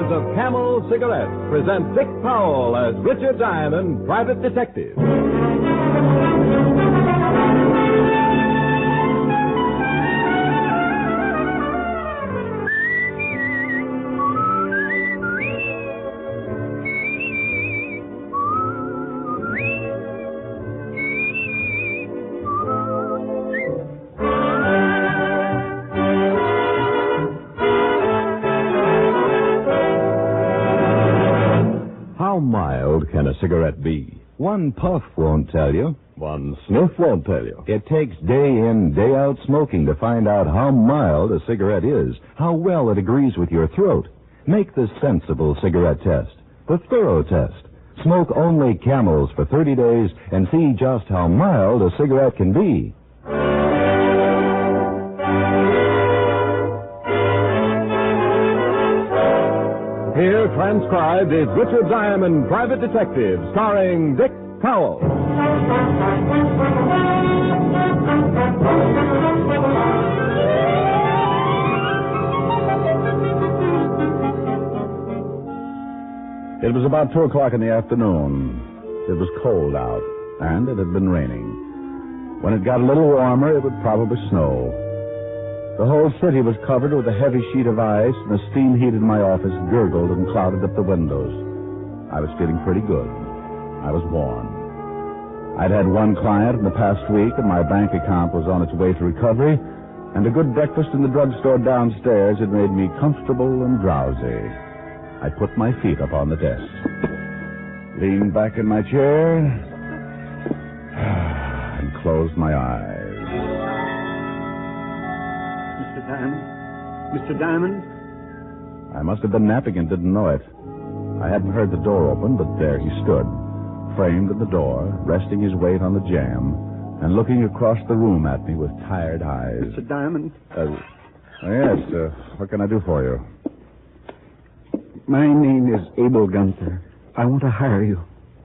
makers of Camel Cigarettes, present Dick Powell as Richard Diamond, Private Detective. How mild can a cigarette be? One puff won't tell you. One sniff won't tell you. It takes day in, day out smoking to find out how mild a cigarette is, how well it agrees with your throat. Make the sensible cigarette test, the thorough test. Smoke only Camels for 30 days and see just how mild a cigarette can be. Here, transcribed, is Richard Diamond, Private Detective, starring Dick Powell. It was about 2 o'clock in the afternoon. It was cold out, and it had been raining. When it got a little warmer, it would probably snow. The whole city was covered with a heavy sheet of ice, and the steam heat in my office gurgled and clouded up the windows. I was feeling pretty good. I was warm. I'd had one client in the past week, and my bank account was on its way to recovery, and a good breakfast in the drugstore downstairs had made me comfortable and drowsy. I put my feet up on the desk, leaned back in my chair, and closed my eyes. Mr. Diamond? I must have been napping and didn't know it. I hadn't heard the door open, but there he stood, framed in the door, resting his weight on the jamb, and looking across the room at me with tired eyes. Mr. Diamond? Yes, what can I do for you? My name is Abel Gunther. I want to hire you.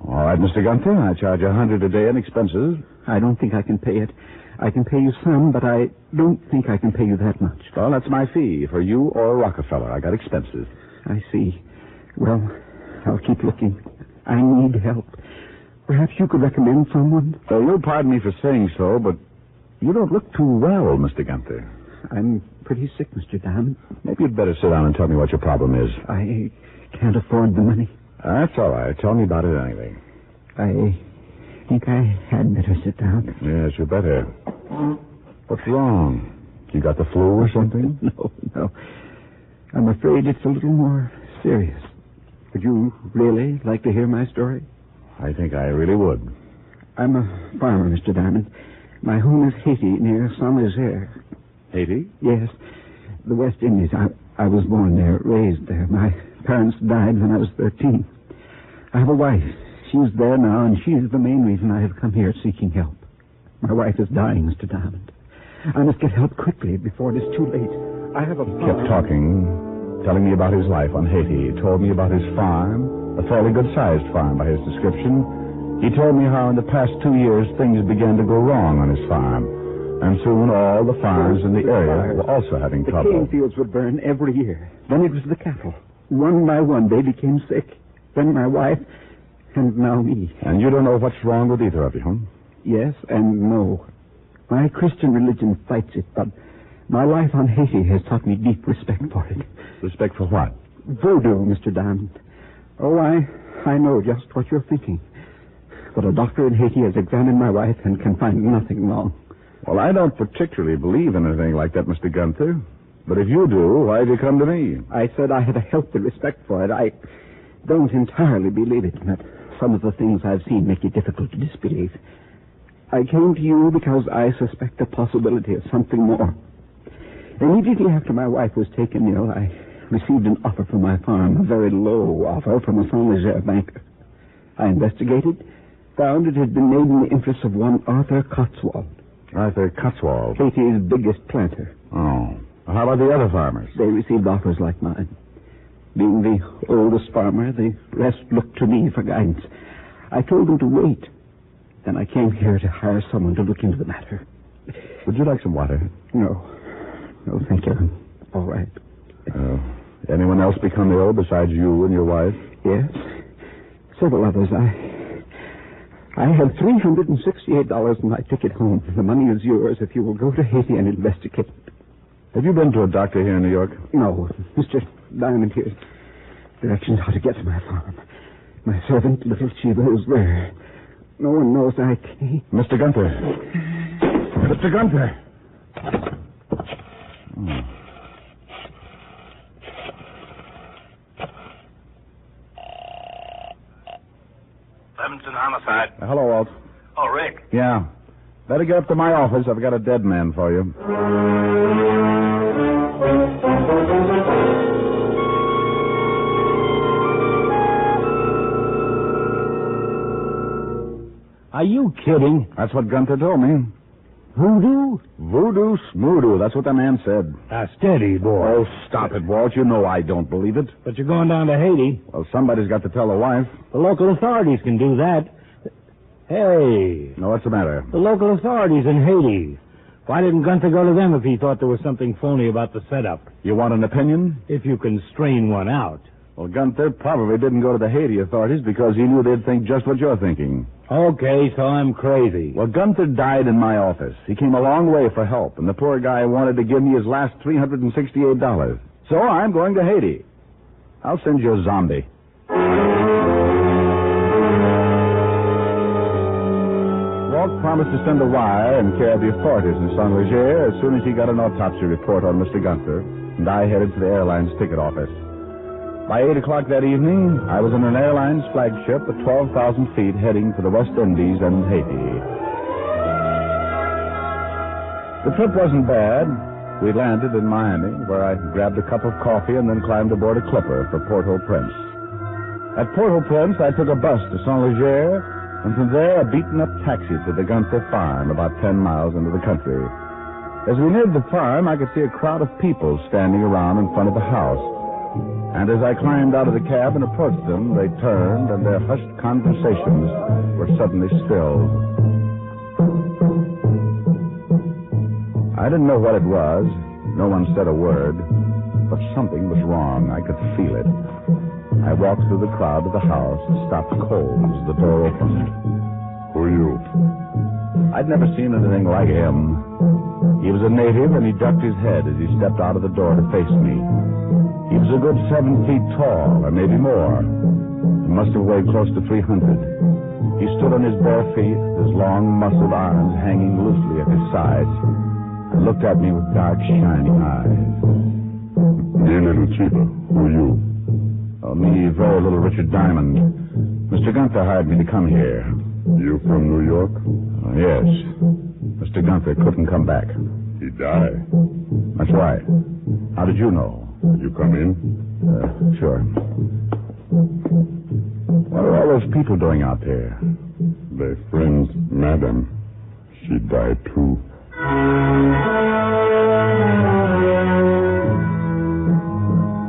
All right, Mr. Gunther, I charge $100 a day in expenses. I don't think I can pay it. I can pay you some, but I don't think I can pay you that much. Well, that's my fee for you or Rockefeller. I got expenses. I see. Well, I'll keep looking. I need help. Perhaps you could recommend someone? You'll pardon me for saying so, but you don't look too well, Mr. Gunther. I'm pretty sick, Mr. Diamond. Maybe you'd better sit down and tell me what your problem is. I can't afford the money. That's all right. Tell me about it anyway. I think I had better sit down. Yes, you better. What's wrong? You got the flu or something? No. I'm afraid it's a little more serious. Would you really like to hear my story? I think I really would. I'm a farmer, Mr. Diamond. My home is Haiti, near Saint-Nazaire. Haiti? Yes, the West Indies. I was born there, raised there. My parents died when I was 13. I have a wife. She's there now, and she's the main reason I have come here seeking help. My wife is dying, Mr. Diamond. I must get help quickly before it is too late. I have a farm. He kept talking, telling me about his life on Haiti. He told me about his farm, a fairly good-sized farm by his description. He told me how in the past 2 years things began to go wrong on his farm. And soon all the farms in the area were also having trouble. The cane fields would burn every year. Then it was the cattle. One by one, they became sick. Then my wife, and now me. And you don't know what's wrong with either of you, huh? Yes and no. My Christian religion fights it, but my life on Haiti has taught me deep respect for it. Respect for what? Voodoo, Mr. Diamond. Oh, I know just what you're thinking. But a doctor in Haiti has examined my wife and can find nothing wrong. Well, I don't particularly believe in anything like that, Mr. Gunther. But if you do, why'd you come to me? I said I had a healthy respect for it. I don't entirely believe it, but some of the things I've seen make it difficult to disbelieve. I came to you because I suspect the possibility of something more. Immediately after my wife was taken ill, I received an offer from my farm, a very low offer from a Saint-Nazaire banker. I investigated, found it had been made in the interest of one Arthur Cotswold. Arthur Cotswold? Haiti's biggest planter. Oh. How about the other farmers? They received offers like mine. Being the oldest farmer, the rest looked to me for guidance. I told them to wait. Then I came here to hire someone to look into the matter. Would you like some water? No, thank you. I'm all right. Anyone else become ill besides you and your wife? Yes. Several others. I have $368 in my ticket home. The money is yours if you will go to Haiti and investigate. Have you been to a doctor here in New York? No. Mr. Diamond here. Directions how to get to my farm. My servant, Little Chiva, is there. No one knows I came. Mr. Gunther. Mr. Gunther. Levinson Homicide. Hello, Walt. Oh, Rick. Yeah. Better get up to my office. I've got a dead man for you. Are you kidding? That's what Gunther told me. Voodoo? Voodoo smoodoo. That's what the man said. Steady, boy. Oh, stop it, Walt. You know I don't believe it. But you're going down to Haiti. Well, somebody's got to tell the wife. The local authorities can do that. Hey, No, what's the matter? the local authorities in Haiti. Why didn't Gunther go to them if he thought there was something phony about the setup? You want an opinion? If you can strain one out. Well, Gunther probably didn't go to the Haiti authorities because he knew they'd think just what you're thinking. Okay, so I'm crazy. Well, Gunther died in my office. He came a long way for help, and the poor guy wanted to give me his last $368. So I'm going to Haiti. I'll send you a zombie. Walt promised to send a wire and care of the authorities in Saint Leger as soon as he got an autopsy report on Mr. Gunther, and I headed to the airline's ticket office. By 8 o'clock that evening, I was in an airline's flagship at 12,000 feet heading for the West Indies and Haiti. The trip wasn't bad. We landed in Miami, where I grabbed a cup of coffee and then climbed aboard a clipper for Port-au-Prince. At Port-au-Prince, I took a bus to Saint Leger, and from there a beaten-up taxi to the Gunther farm about 10 miles into the country. As we neared the farm, I could see a crowd of people standing around in front of the house. And as I climbed out of the cab and approached them, they turned, and their hushed conversations were suddenly stilled. I didn't know what it was. No one said a word. But something was wrong. I could feel it. I walked through the crowd to the house and stopped cold as the door opened. Who are you? I'd never seen anything like him. He was a native, and he ducked his head as he stepped out of the door to face me. He was a good 7 feet tall, or maybe more. He must have weighed close to 300. He stood on his bare feet, his long, muscled arms hanging loosely at his sides, and looked at me with dark, shining eyes. Dear Little Chiva, who are you? Oh, me, very little Richard Diamond. Mr. Gunther hired me to come here. You from New York? Oh, yes. Mr. Gunther couldn't come back. He died. That's right. How did you know? You come in? Sure. What are all those people doing out there? Their friend's madam. She died too.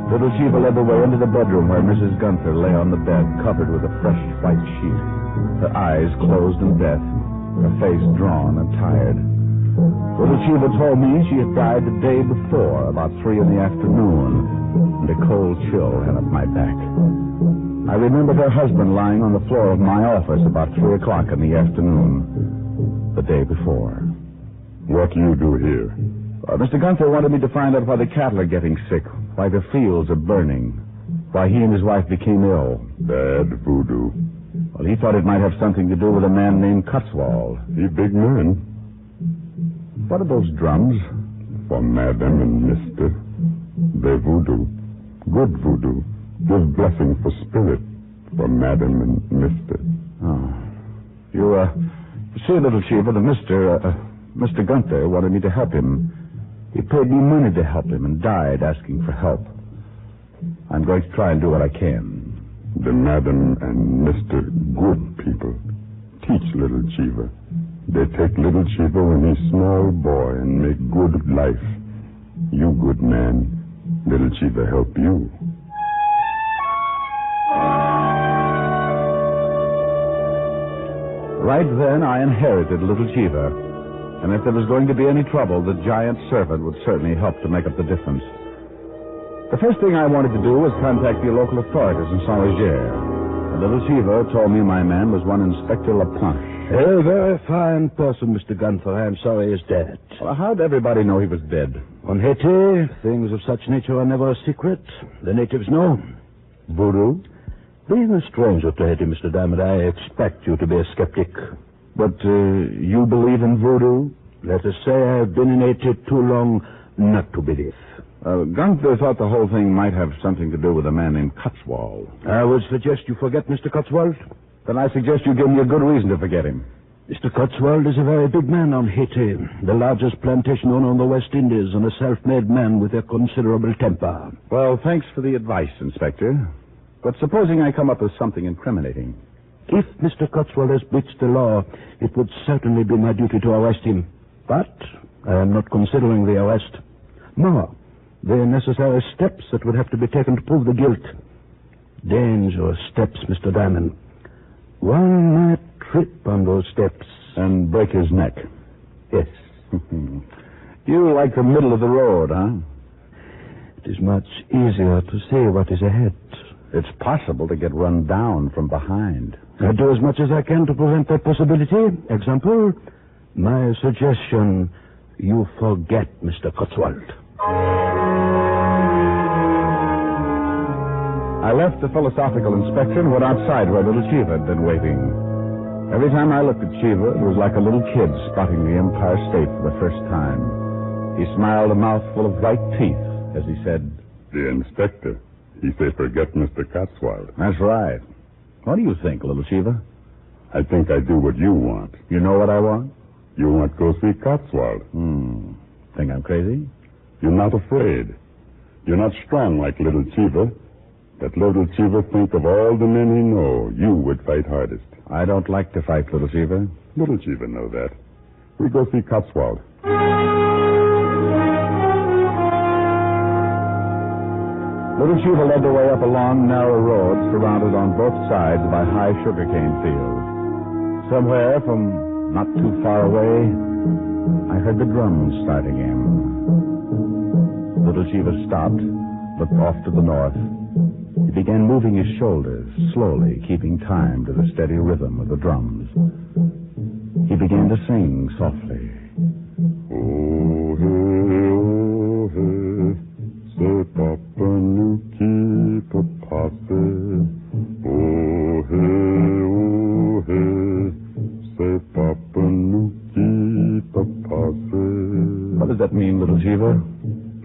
Little Chiva led the way into the bedroom where Mrs. Gunther lay on the bed, covered with a fresh white sheet, her eyes closed in death, her face drawn and tired. Little Chiva told me she had died the day before, about 3 in the afternoon, and a cold chill ran up my back. I remembered her husband lying on the floor of my office about 3 o'clock in the afternoon, the day before. What do you do here? Mr. Gunther wanted me to find out why the cattle are getting sick, why the fields are burning, why he and his wife became ill. Bad voodoo. Well, he thought it might have something to do with a man named Cotswold. He big man. What are those drums? For Madam and Mister. They're voodoo. Good voodoo. Give blessing for spirit. For Madam and Mister. Oh. You see, Little Chiva, Mr. Gunther wanted me to help him. He paid me money to help him and died asking for help. I'm going to try and do what I can. The Madam and Mister good people. Teach Little Chiva. They take Little Chiva when he's small boy and make good life. You good man. Little Chiva help you. Right then, I inherited Little Chiva. And if there was going to be any trouble, the giant servant would certainly help to make up the difference. The first thing I wanted to do was contact the local authorities in Saint-Léger. The little Cheever told me my man was one Inspector Laplanche. A very fine person, Mr. Gunther. I'm sorry he's dead. Well, how'd everybody know he was dead? On Haiti, things of such nature are never a secret. The natives know. Voodoo? Being a stranger to Haiti, Mr. Diamond, I expect you to be a skeptic. But you believe in voodoo? Let us say I've been in Haiti too long not to believe. Gunther thought the whole thing might have something to do with a man named Cotswold. I would suggest you forget Mr. Cotswold. Then I suggest you give me a good reason to forget him. Mr. Cotswold is a very big man on Haiti, the largest plantation owner on the West Indies, and a self-made man with a considerable temper. Well, thanks for the advice, Inspector. But supposing I come up with something incriminating. If Mr. Cotswold has breached the law, it would certainly be my duty to arrest him. But I am not considering the arrest. More, the necessary steps that would have to be taken to prove the guilt. Dangerous steps, Mr. Diamond. One might trip on those steps. And break his neck. Yes. You like the middle of the road, huh? It is much easier to see what is ahead. It's possible to get run down from behind. I do as much as I can to prevent that possibility. Example, my suggestion, you forget Mr. Cotswold. I left the philosophical inspector and went outside where little Cheever had been waiting. Every time I looked at Cheever, it was like a little kid spotting the Empire State for the first time. He smiled a mouthful of white teeth as he said, The inspector, he say forget Mr. Cotswold. That's right. What do you think, little Cheever? I think I do what you want. You know what I want? You want to go see Cotswold. Think I'm crazy? You're not afraid. You're not strong like little Cheever. That little Cheever think of all the men he know, you would fight hardest. I don't like to fight, little Cheever. Little Cheever know that. We go see Cotswold. Little Cheever led the way up a long, narrow road surrounded on both sides by high sugarcane fields. Somewhere from not too far away, I heard the drums start again. Little Cheever stopped, looked off to the north. He began moving his shoulders, slowly, keeping time to the steady rhythm of the drums. He began to sing softly. Oh, hey, say, Papa, you keep a posse. Oh, hey, say, Papa, you keep a posse. What does that mean, little Cheever?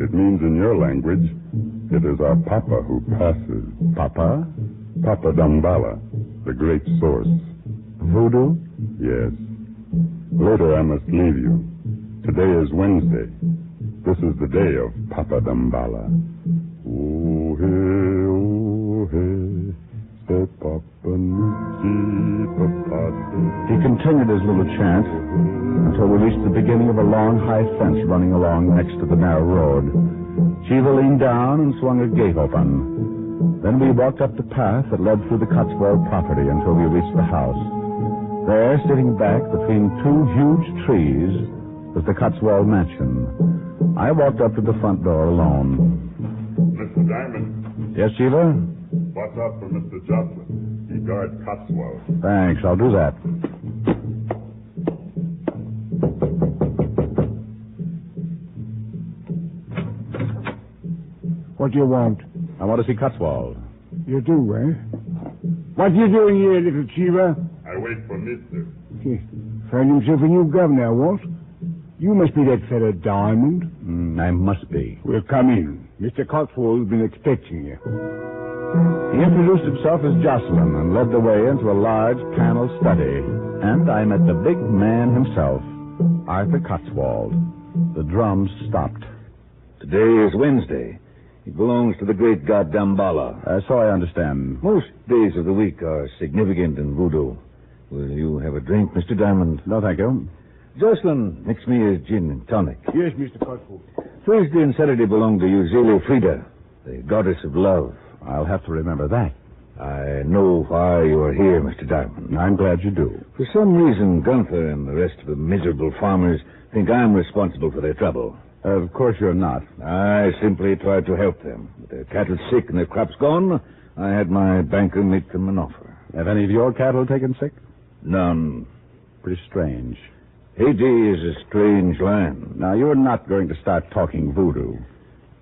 It means in your language, it is our Papa who passes. Papa? Papa Damballa, the great source. Voodoo? Yes. Later I must leave you. Today is Wednesday. This is the day of Papa Damballa. Oh, hey, say Papa Nuki, Papa. He continued his little chant until we reached the beginning of a long, high fence running along next to the narrow road. Cheever leaned down and swung a gate open. Then we walked up the path that led through the Cotswold property until we reached the house. There, sitting back between two huge trees, was the Cotswold mansion. I walked up to the front door alone. Mr. Diamond, Yes, Cheever? watch out for Mr. Jocelyn. He guards Cotswold. Thanks, I'll do that. What do you want? I want to see Cotswold. You do, eh? What you doing here, little Cheever? I wait for Mister. Found himself a new governor, what? You must be that fellow Diamond. I must be. Well, come in. Mr. Cotswold's been expecting you. He introduced himself as Jocelyn and led the way into a large panel study. And I met the big man himself, Arthur Cotswold. The drums stopped. Today is Wednesday. It belongs to the great god Damballa. So I understand. Most days of the week are significant in voodoo. Will you have a drink, Mr. Diamond? No, thank you. Jocelyn, mix me a gin and tonic. Yes, Mr. Cotswold. Thursday and Saturday belong to Uzile Frida, the goddess of love. I'll have to remember that. I know why you are here, Mr. Diamond. I'm glad you do. For some reason, Gunther and the rest of the miserable farmers think I'm responsible for their trouble. Of course you're not. I simply tried to help them. With their cattle sick and their crops gone, I had my banker make them an offer. Have any of your cattle taken sick? None. Pretty strange. Haiti is a strange land. Now, you're not going to start talking voodoo.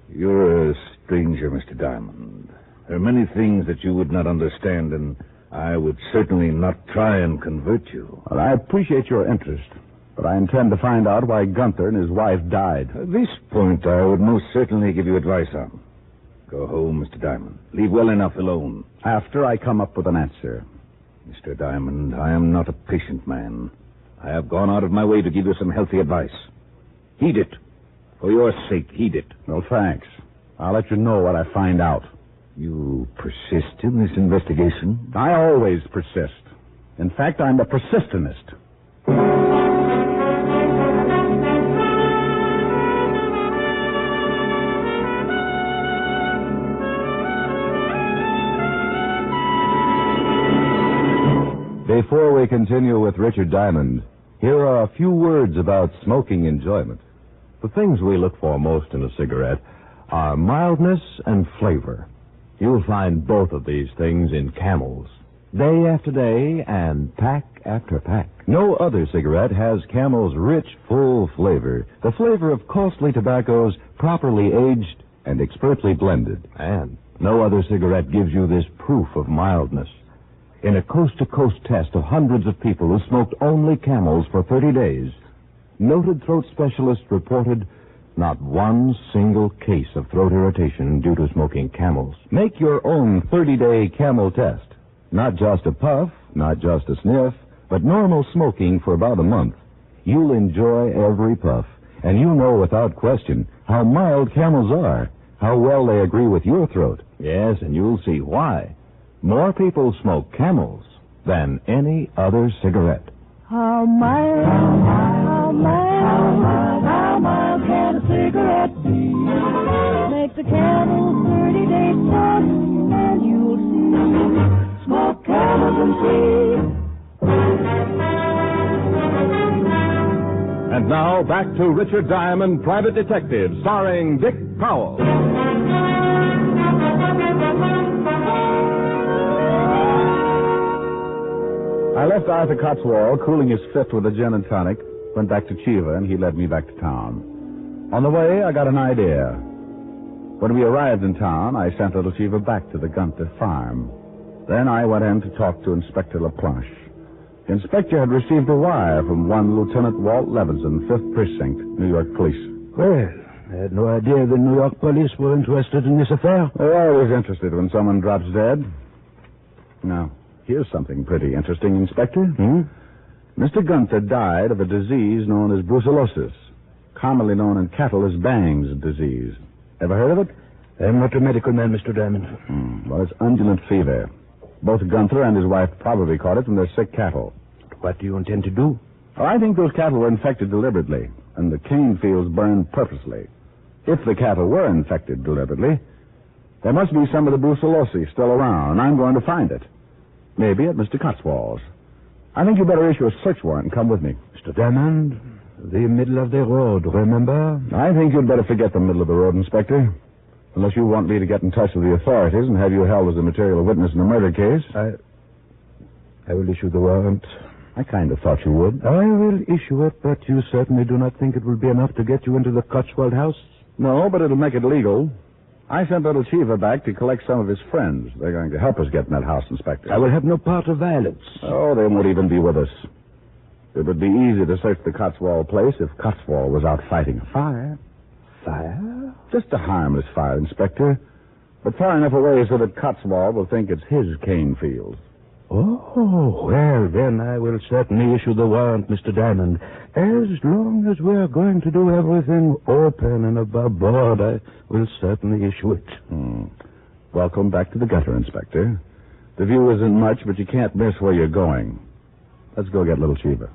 You're a stranger, Mr. Diamond. There are many things that you would not understand, and I would certainly not try and convert you. Well, I appreciate your interest, but I intend to find out why Gunther and his wife died. This point I would most certainly give you advice on. Go home, Mr. Diamond. Leave well enough alone. After I come up with an answer. Mr. Diamond, I am not a patient man. I have gone out of my way to give you some healthy advice. Heed it. For your sake, heed it. Well, thanks. I'll let you know what I find out. You persist in this investigation? I always persist. In fact, I'm a persistenist. Before we continue with Richard Diamond, here are a few words about smoking enjoyment. The things we look for most in a cigarette are mildness and flavor. You'll find both of these things in Camels, day after day and pack after pack. No other cigarette has Camel's rich, full flavor, the flavor of costly tobaccos properly aged and expertly blended. And no other cigarette gives you this proof of mildness. In a coast-to-coast test of hundreds of people who smoked only Camels for 30 days, noted throat specialists reported not one single case of throat irritation due to smoking Camels. Make your own 30-day Camel test. Not just a puff, not just a sniff, but normal smoking for about a month. You'll enjoy every puff, and you know without question how mild Camels are, how well they agree with your throat. Yes, and you'll see why. More people smoke Camels than any other cigarette. How mild, how mild, how mild can a cigarette be? Make the Camel 30-day test, and you'll see. Smoke Camels and see. And now, back to Richard Diamond, Private Detective, starring Dick Powell. I left Arthur Cotswold cooling his fifth with a gin and tonic, went back to Chiva, and he led me back to town. On the way, I got an idea. When we arrived in town, I sent little Chiva back to the Gunther farm. Then I went in to talk to Inspector LaPlanche. The inspector had received a wire from one Lieutenant Walt Levinson, 5th Precinct, New York Police. Well, I had no idea the New York police were interested in this affair. They're always interested when someone drops dead. Now, here's something pretty interesting, Inspector. Mr. Gunther died of a disease known as brucellosis, commonly known in cattle as Bang's disease. Ever heard of it? I'm not a medical man, Mr. Diamond. Well, it's undulant fever. Both Gunther and his wife probably caught it from their sick cattle. What do you intend to do? Well, I think those cattle were infected deliberately, and the cane fields burned purposely. If the cattle were infected deliberately, there must be some of the brucellosis still around, and I'm going to find it. Maybe at Mr. Cotswold's. I think you better issue a search warrant and come with me. Mr. Diamond, the middle of the road, remember? I think you'd better forget the middle of the road, Inspector. Unless you want me to get in touch with the authorities and have you held as a material witness in a murder case. I will issue the warrant. I kind of thought you would. I will issue it, but you certainly do not think it will be enough to get you into the Cotswold house? No, but it'll make it legal. I sent little Chiva back to collect some of his friends. They're going to help us get in that house, Inspector. I will have no part of violence. Oh, they won't even be with us. It would be easy to search the Cotswold place if Cotswold was out fighting a fire. Fire? Just a harmless fire, Inspector. But far enough away so that Cotswold will think it's his cane fields. Oh, well, then I will certainly issue the warrant, Mr. Diamond. As long as we're going to do everything open and above board, I will certainly issue it. Welcome back to the gutter, Inspector. The view isn't much, but you can't miss where you're going. Let's go get little Chiva.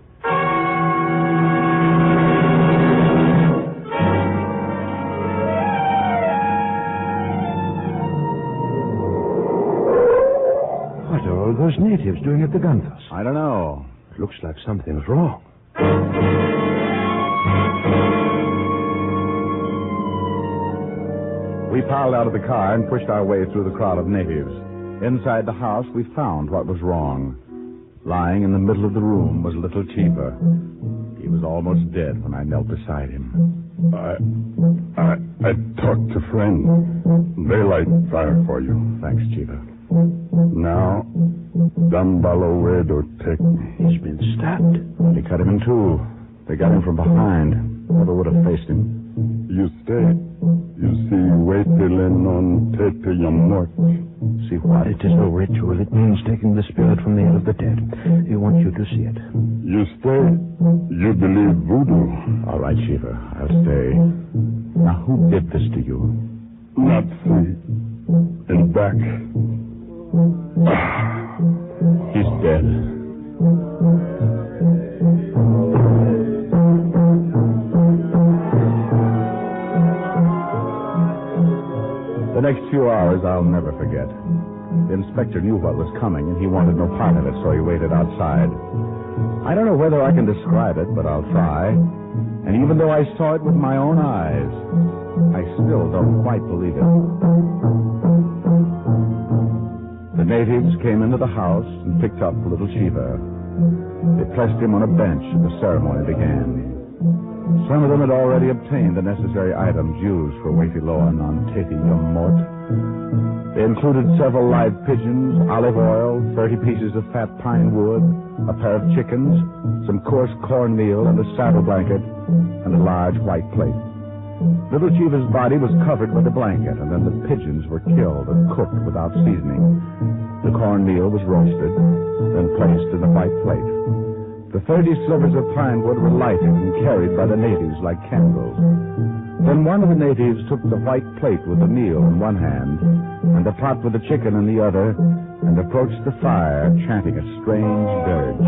What are all those natives doing at the Gunthers? I don't know. Looks like something's wrong. We piled out of the car and pushed our way through the crowd of natives. Inside the house, we found what was wrong. Lying in the middle of the room was little Chiva. He was almost dead when I knelt beside him. I talked to friends. They light fire for you. Thanks, Chiva. Now, Dambalo Wedo take me. He's been stabbed. They cut him in two. They got him from behind. Never would have faced him. You stay. You see, wait till non tete yamort. See what? It is a ritual. It means taking the spirit from the air of the dead. He wants you to see it. You stay. You believe voodoo. All right, Shiva. I'll stay. Now, who did this to you? Nazi. In back. He's dead. The next few hours I'll never forget. The inspector knew what was coming, and he wanted no part of it, so he waited outside. I don't know whether I can describe it, but I'll try. And even though I saw it with my own eyes, I still don't quite believe it. The natives came into the house and picked up little Shiva. They placed him on a bench, and the ceremony began. Some of them had already obtained the necessary items used for Wafiloa non Teti Yum Mort. They included several live pigeons, olive oil, 30 pieces of fat pine wood, a pair of chickens, some coarse cornmeal, and a saddle blanket, and a large white plate. Little Chiva's body was covered with a blanket, and then the pigeons were killed and cooked without seasoning. The cornmeal was roasted, then placed in a white plate. The 30 slivers of pine wood were lighted and carried by the natives like candles. Then one of the natives took the white plate with the meal in one hand and the pot with the chicken in the other and approached the fire, chanting a strange dirge.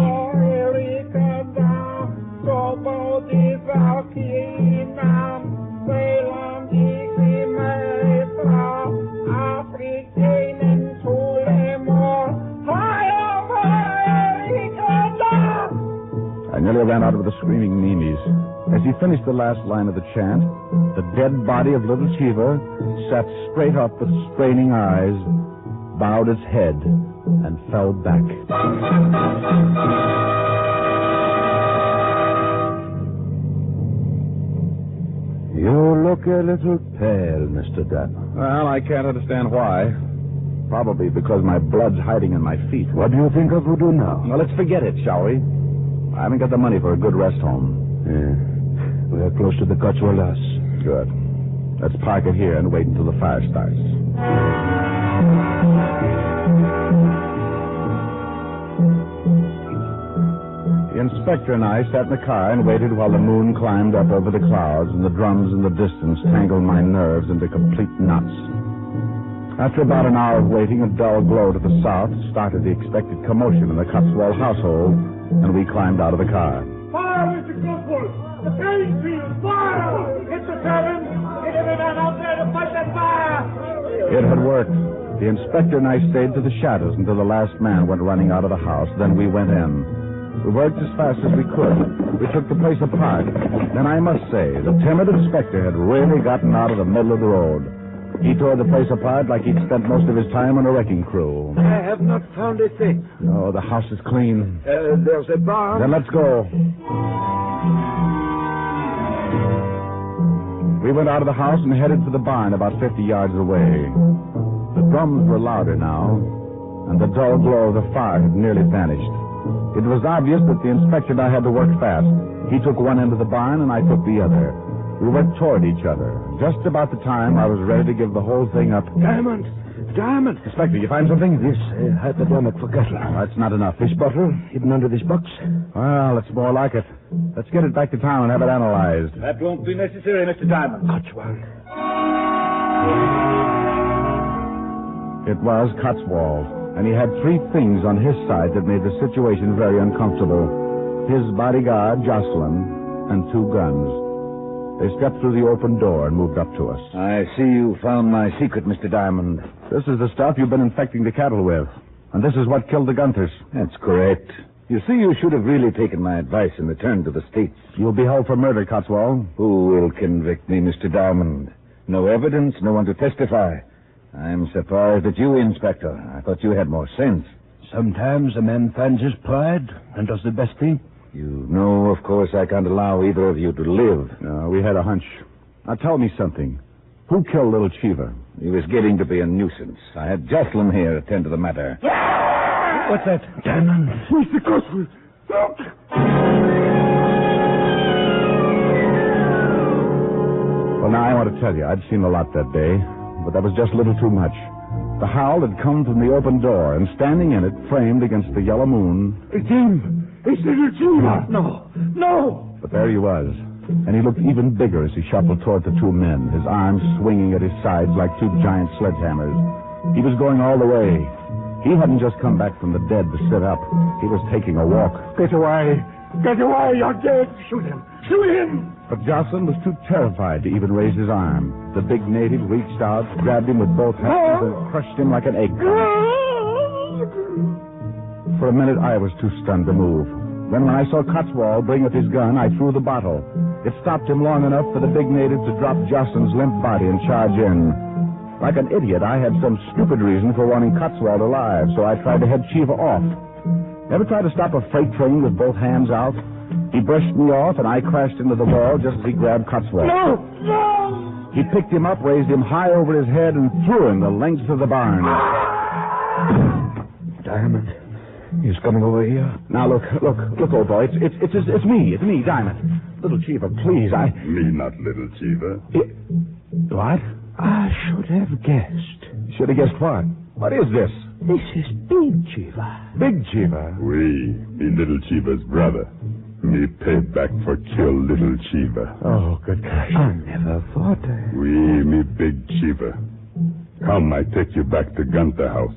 I nearly ran out of the screaming Mimis. As he finished the last line of the chant, the dead body of little Chiva sat straight up with straining eyes, bowed its head, and fell back. You look a little pale, Mr. Diamond. Well, I can't understand why. Probably because my blood's hiding in my feet. What do you think of voodoo now? Well, let's forget it, shall we? I haven't got the money for a good rest home. Yeah. We are close to the Cotswold House. Good. Let's park it here and wait until the fire starts. The inspector and I sat in the car and waited while the moon climbed up over the clouds and the drums in the distance tangled my nerves into complete knots. After about an hour of waiting, a dull glow to the south started the expected commotion in the Cotswold household, and we climbed out of the car. Fire, Mr. Cotswold! The cane field! Fire! Get the servants! Get every man out there to fight that fire! It had worked. The inspector and I stayed to the shadows until the last man went running out of the house. Then we went in. We worked as fast as we could. We took the place apart. Then I must say, the timid inspector had really gotten out of the middle of the road. He tore the place apart like he'd spent most of his time on a wrecking crew. I have not found a thing. No, the house is clean. There's a barn. Then let's go. We went out of the house and headed for the barn about 50 yards away. The drums were louder now, and the dull glow of the fire had nearly vanished. It was obvious that the inspector and I had to work fast. He took one end of the barn, and I took the other. We went toward each other. Just about the time I was ready to give the whole thing up. Diamond! Diamond! Inspector, you find something? Yes, hypodermic for cattle. That's not enough. Fish bottle? Hidden under this box. Well, it's more like it. Let's get it back to town and have it analyzed. That won't be necessary, Mr. Diamond. Cotswold. It was Cotswold, and he had three things on his side that made the situation very uncomfortable. His bodyguard, Jocelyn, and two guns. They stepped through the open door and moved up to us. I see you found my secret, Mr. Diamond. This is the stuff you've been infecting the cattle with. And this is what killed the Gunthers. That's correct. You see, you should have really taken my advice and returned to the States. You'll be held for murder, Cotswold. Who will convict me, Mr. Diamond? No evidence, no one to testify. I'm surprised at you, Inspector. I thought you had more sense. Sometimes a man finds his pride and does the best thing. You know, of course, I can't allow either of you to live. No, we had a hunch. Now tell me something. Who killed little Cheever? He was getting to be a nuisance. I had Jocelyn here attend to the matter. What's that? Diamond. Mr. Cotswold, look! Well, now I want to tell you, I'd seen a lot that day, but that was just a little too much. The howl had come from the open door, and standing in it, framed against the yellow moon... It's him! It's little Cheever! No! But there he was, and he looked even bigger as he shuffled toward the two men, his arms swinging at his sides like two giant sledgehammers. He was going all the way. He hadn't just come back from the dead to sit up. He was taking a walk. Get away! Get away! You're dead! Shoot him! Shoot him! But Jocelyn was too terrified to even raise his arm. The big native reached out, grabbed him with both hands, and crushed him like an egg. For a minute, I was too stunned to move. Then when I saw Cotswold bring up his gun, I threw the bottle. It stopped him long enough for the big native to drop Jocelyn's limp body and charge in. Like an idiot, I had some stupid reason for wanting Cotswold alive, so I tried to head Cheever off. Ever try to stop a freight train with both hands out? He brushed me off, and I crashed into the wall just as he grabbed Cotswold. No! He picked him up, raised him high over his head, and threw him the length of the barn. Diamond, he's coming over here. Now, look, old boy. It's me, Diamond. Little Cheever, please, Me not little Cheever. What? I should have guessed. Should have guessed what? What is this? This is Big Cheever. Big Cheever? We, me little Cheever's brother. Me pay back for kill little Cheever. Oh, good gosh. I never thought that. We, me big Cheever. Come, I take you back to Gunther house.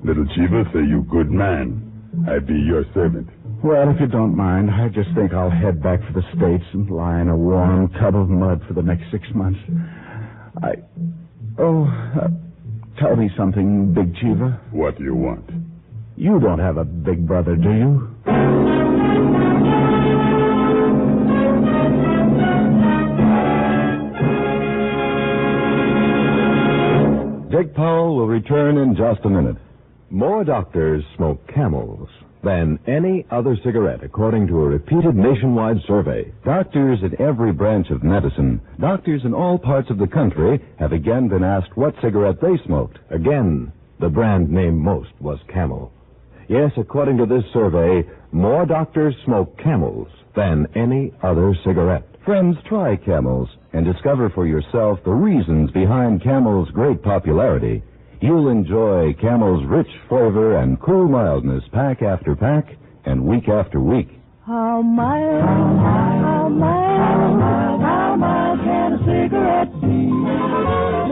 Little Cheever say you good man. I be your servant. Well, if you don't mind, I just think I'll head back for the States and lie in a warm tub of mud for the next 6 months. Tell me something, Big Cheever. What you want? You don't have a big brother, do you? Dick Powell will return in just a minute. More doctors smoke Camels than any other cigarette, according to a repeated nationwide survey. Doctors in every branch of medicine, doctors in all parts of the country, have again been asked what cigarette they smoked. Again, the brand named most was Camel. Yes, according to this survey, more doctors smoke Camels than any other cigarette. Friends, try Camels and discover for yourself the reasons behind Camel's great popularity. You'll enjoy Camel's rich flavor and cool mildness pack after pack and week after week. How mild can a cigarette be?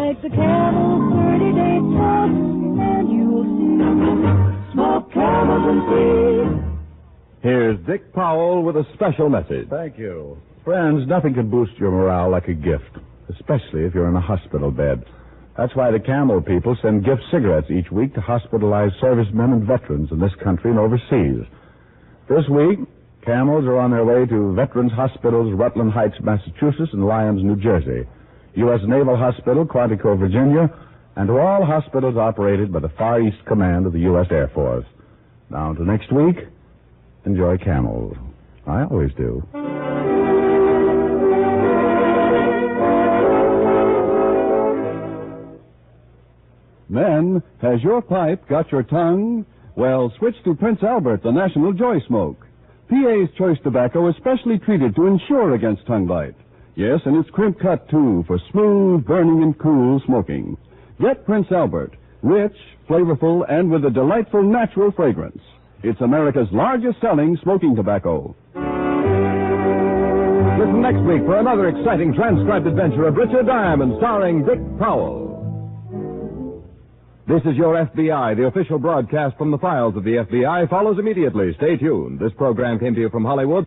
Make the Camel 30-day test, and you'll see. Smoke Camels and see. Here's Dick Powell with a special message. Thank you. Friends, nothing can boost your morale like a gift, especially if you're in a hospital bed. That's why the Camel people send gift cigarettes each week to hospitalized servicemen and veterans in this country and overseas. This week, Camels are on their way to Veterans Hospitals, Rutland Heights, Massachusetts, and Lyons, New Jersey, U.S. Naval Hospital, Quantico, Virginia, and to all hospitals operated by the Far East Command of the U.S. Air Force. Now, until next week, enjoy Camels. I always do. Men, has your pipe got your tongue? Well, switch to Prince Albert, the National Joy Smoke. PA's Choice Tobacco is specially treated to ensure against tongue bite. Yes, and it's crimp cut, too, for smooth, burning, and cool smoking. Get Prince Albert, rich, flavorful, and with a delightful natural fragrance. It's America's largest selling smoking tobacco. Listen next week for another exciting transcribed adventure of Richard Diamond, starring Dick Powell. This is Your FBI. The official broadcast from the files of the FBI follows immediately. Stay tuned. This program came to you from Hollywood.